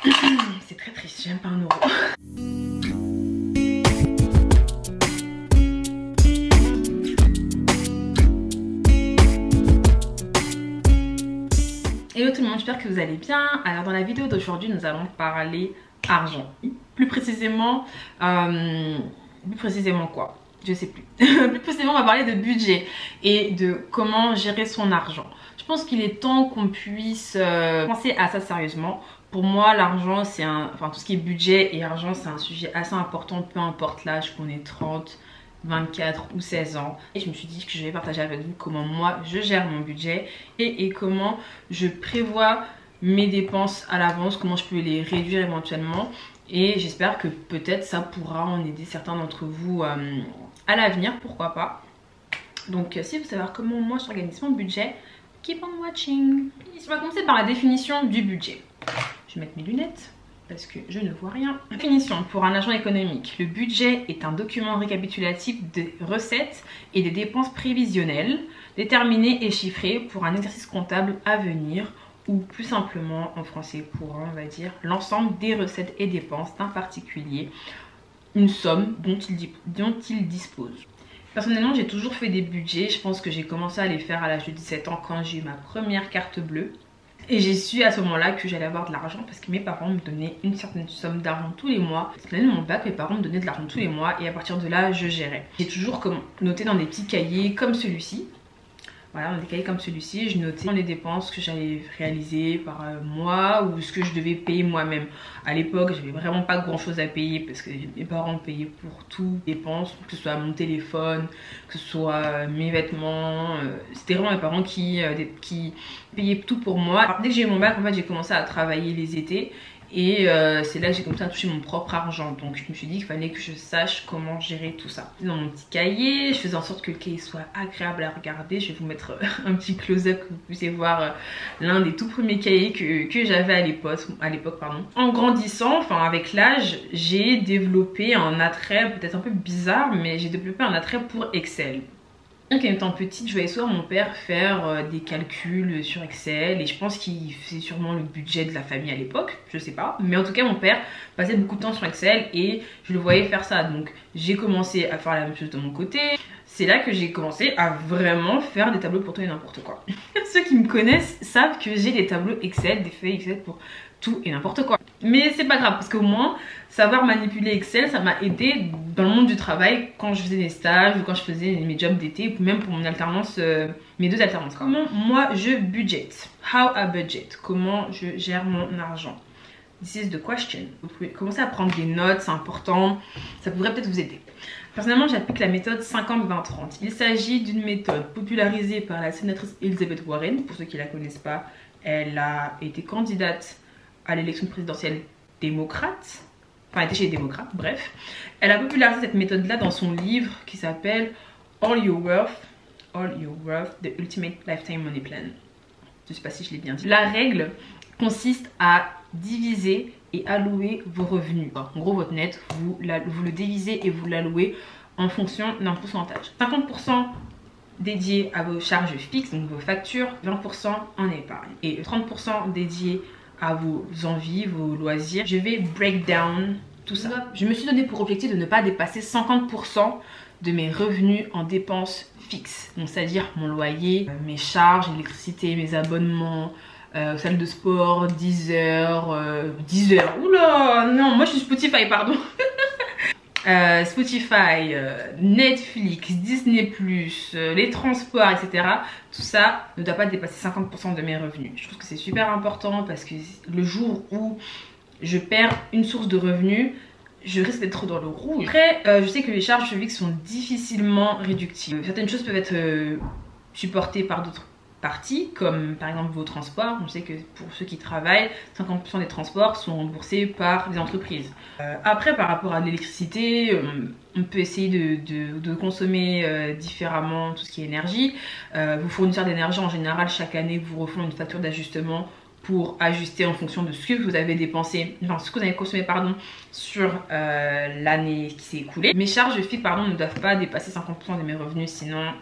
C'est très triste, j'aime pas 1 euro. Hello tout le monde, j'espère que vous allez bien. Alors dans la vidéo d'aujourd'hui, nous allons parler argent. Plus précisément quoi? Je sais plus. Plus précisément, on va parler de budget et de comment gérer son argent. Je pense qu'il est temps qu'on puisse penser à ça sérieusement. Pour moi, l'argent, c'est tout ce qui est budget et argent, c'est un sujet assez important, peu importe l'âge, qu'on ait 30, 24 ou 16 ans. Et je me suis dit que je vais partager avec vous comment moi je gère mon budget et comment je prévois mes dépenses à l'avance, comment je peux les réduire éventuellement. Et j'espère que peut-être ça pourra en aider certains d'entre vous à l'avenir, pourquoi pas. Donc si vous voulez savoir comment moi j'organise mon budget, keep on watching. On va commencer par la définition du budget. Je vais mettre mes lunettes parce que je ne vois rien. Définition pour un agent économique. Le budget est un document récapitulatif des recettes et des dépenses prévisionnelles, déterminées et chiffrées pour un exercice comptable à venir, ou plus simplement en français courant, on va dire, l'ensemble des recettes et dépenses d'un particulier, une somme dont il dispose. Personnellement, j'ai toujours fait des budgets. Je pense que j'ai commencé à les faire à l'âge de 17 ans quand j'ai eu ma première carte bleue. Et j'ai su à ce moment-là que j'allais avoir de l'argent parce que mes parents me donnaient une certaine somme d'argent tous les mois. L'année de mon bac, mes parents me donnaient de l'argent tous les mois et à partir de là, je gérais. J'ai toujours noté dans des petits cahiers comme celui-ci. Voilà, dans des cahiers comme celui-ci, je notais les dépenses que j'allais réaliser par mois ou ce que je devais payer moi-même. À l'époque, j'avais vraiment pas grand-chose à payer parce que mes parents payaient pour tout, dépenses, que ce soit mon téléphone, que ce soit mes vêtements. C'était vraiment mes parents qui payaient tout pour moi. Alors, dès que j'ai eu mon bac, en fait, j'ai commencé à travailler les étés. Et c'est là que j'ai commencé à toucher mon propre argent. Donc je me suis dit qu'il fallait que je sache comment gérer tout ça. Dans mon petit cahier, je faisais en sorte que le cahier soit agréable à regarder. Je vais vous mettre un petit close-up que vous puissiez voir l'un des tout premiers cahiers que j'avais à l'époque. En grandissant, avec l'âge, j'ai développé un attrait peut-être un peu bizarre, mais j'ai développé un attrait pour Excel. Donc, étant petite, je voyais souvent mon père faire des calculs sur Excel et je pense qu'il faisait sûrement le budget de la famille à l'époque, je sais pas. Mais en tout cas, mon père passait beaucoup de temps sur Excel et je le voyais faire ça. Donc, j'ai commencé à faire la même chose de mon côté. C'est là que j'ai commencé à vraiment faire des tableaux pour tout et n'importe quoi. Ceux qui me connaissent savent que j'ai des tableaux Excel, des feuilles Excel pour tout et n'importe quoi. Mais c'est pas grave parce qu'au moins savoir manipuler Excel, ça m'a aidé dans le monde du travail quand je faisais des stages ou quand je faisais mes jobs d'été ou même pour mon alternance, mes 2 alternances. Comment moi je budget? How I budget? Comment je gère mon argent? This is the question. Vous pouvez commencer à prendre des notes, c'est important, ça pourrait peut-être vous aider. Personnellement, j'applique la méthode 50-20-30. Il s'agit d'une méthode popularisée par la sénatrice Elizabeth Warren. Pour ceux qui ne la connaissent pas, elle a été candidate à l'élection présidentielle démocrate. Enfin, elle était chez les démocrates, bref. Elle a popularisé cette méthode-là dans son livre qui s'appelle All Your Worth, The Ultimate Lifetime Money Plan. Je ne sais pas si je l'ai bien dit. La règle consiste à diviser et allouer vos revenus. En gros, votre net, vous le divisez et vous l'allouez en fonction d'un pourcentage. 50% dédié à vos charges fixes, donc vos factures, 20% en épargne et 30% dédié à vos envies, vos loisirs. Je vais break down tout ça. Je me suis donné pour objectif de ne pas dépasser 50% de mes revenus en dépenses fixes. Donc c'est-à-dire mon loyer, mes charges, l'électricité, mes abonnements, salle de sport, 10 heures. Oula, non, moi je suis Spotify, pardon. Spotify, Netflix, Disney+, les transports, etc. Tout ça ne doit pas dépasser 50% de mes revenus. Je trouve que c'est super important parce que le jour où je perds une source de revenus, je risque d'être dans le rouge. Après, je sais que les charges fixes sont difficilement réductibles. Certaines choses peuvent être supportées par d'autres parties, comme par exemple vos transports. On sait que pour ceux qui travaillent, 50% des transports sont remboursés par les entreprises. Après, par rapport à l'électricité, on peut essayer de consommer différemment tout ce qui est énergie. Vos fournisseurs d'énergie en général, chaque année, vous refont une facture d'ajustement pour ajuster en fonction de ce que vous avez dépensé, enfin ce que vous avez consommé pardon, sur l'année qui s'est écoulée. Mes charges fixes ne doivent pas dépasser 50% de mes revenus, sinon...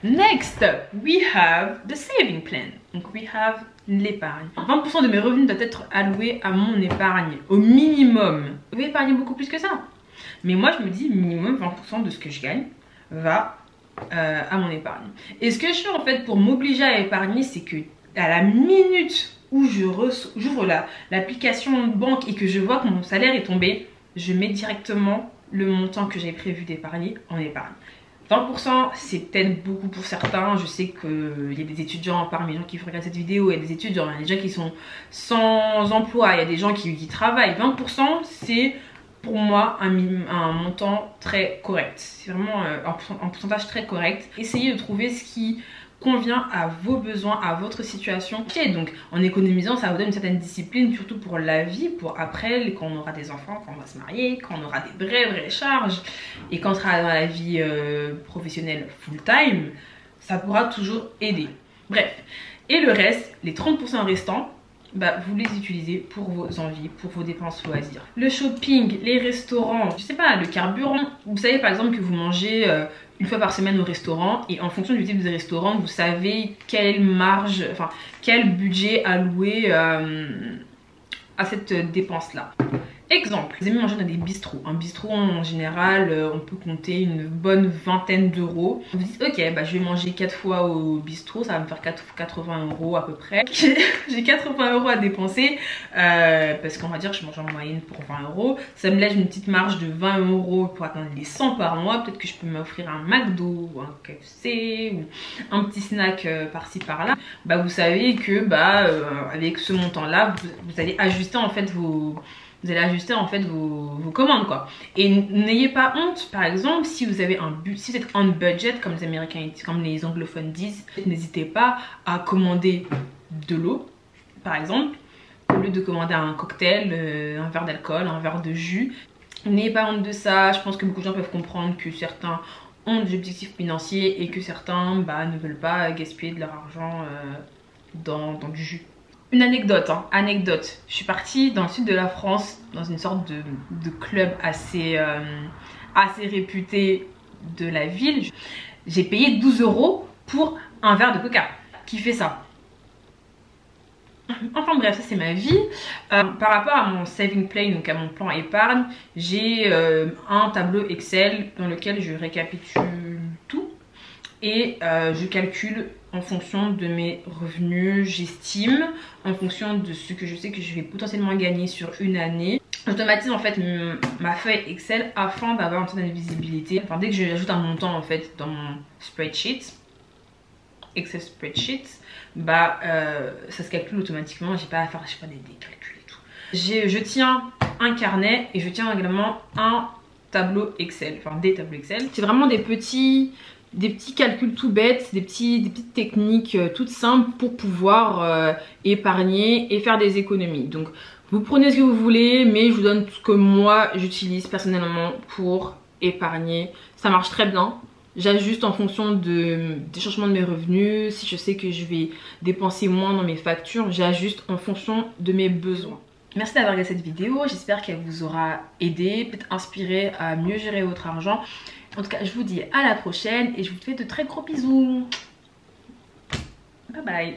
Next, we have the saving plan. Donc we have l'épargne. 20% de mes revenus doivent être alloués à mon épargne, au minimum. Vous pouvez épargner beaucoup plus que ça. Mais moi je me dis minimum 20% de ce que je gagne va à mon épargne. Et ce que je fais en fait pour m'obliger à épargner, c'est que à la minute où j'ouvre l'application banque et que je vois que mon salaire est tombé, je mets directement le montant que j'ai prévu d'épargner en épargne. 20% c'est peut-être beaucoup pour certains. Je sais qu'il y a des étudiants parmi les gens qui regardent cette vidéo, il y a des étudiants, il y a des gens qui sont sans emploi, il y a des gens qui travaillent. 20% c'est pour moi un montant très correct. C'est vraiment un pourcentage très correct. Essayez de trouver ce qui convient à vos besoins, à votre situation. Et donc en économisant, ça vous donne une certaine discipline, surtout pour la vie, pour après, quand on aura des enfants, quand on va se marier, quand on aura des vraies charges, et quand on sera dans la vie professionnelle full time, ça pourra toujours aider. Bref, et le reste, les 30% restants, bah, vous les utilisez pour vos envies, pour vos dépenses loisirs. Le shopping, les restaurants, je sais pas, le carburant. Vous savez par exemple que vous mangez une fois par semaine au restaurant et en fonction du type de restaurant, vous savez quelle marge, enfin quel budget allouer à cette dépense-là. Exemple, vous aimez manger dans des bistrots. Un bistrot en général, on peut compter une bonne vingtaine d'euros. Vous dites ok, bah, je vais manger 4 fois au bistrot, ça va me faire 80 euros à peu près. J'ai 80 euros à dépenser parce qu'on va dire que je mange en moyenne pour 20 euros. Ça me laisse une petite marge de 20 euros pour atteindre les 100 par mois. Peut-être que je peux m'offrir un McDo ou un KFC ou un petit snack par-ci par-là. Bah, vous savez que bah, avec ce montant-là, vous allez ajuster en fait vos commandes quoi. Et n'ayez pas honte, par exemple, si vous avez si vous êtes on budget comme les Américains, comme les anglophones disent, n'hésitez pas à commander de l'eau, par exemple, au lieu de commander un cocktail, un verre d'alcool, un verre de jus. N'ayez pas honte de ça. Je pense que beaucoup de gens peuvent comprendre que certains ont des objectifs financiers et que certains bah, ne veulent pas gaspiller de leur argent dans du jus. Une anecdote, hein, anecdote. Je suis partie dans le sud de la France, dans une sorte de club assez réputé de la ville. J'ai payé 12 euros pour un verre de coca. Qui fait ça? Enfin bref, ça c'est ma vie. Par rapport à mon saving plan, donc à mon plan épargne, j'ai un tableau Excel dans lequel je récapitule tout. Et je calcule en fonction de mes revenus, j'estime, en fonction de ce que je sais que je vais potentiellement gagner sur une année. J'automatise en fait ma feuille Excel afin d'avoir une certaine visibilité. Enfin, dès que j'ajoute un montant en fait dans mon spreadsheet, Excel spreadsheet, bah ça se calcule automatiquement. J'ai pas à faire des calculs et tout. Je tiens un carnet et je tiens également un tableau Excel, enfin des tableaux Excel. C'est vraiment des petits calculs tout bêtes, des petites techniques toutes simples pour pouvoir épargner et faire des économies. Donc vous prenez ce que vous voulez, mais je vous donne tout ce que moi j'utilise personnellement pour épargner. Ça marche très bien. J'ajuste en fonction des changements de mes revenus. Si je sais que je vais dépenser moins dans mes factures, j'ajuste en fonction de mes besoins. Merci d'avoir regardé cette vidéo, j'espère qu'elle vous aura aidé, peut-être inspiré à mieux gérer votre argent. En tout cas, je vous dis à la prochaine et je vous fais de très gros bisous. Bye bye.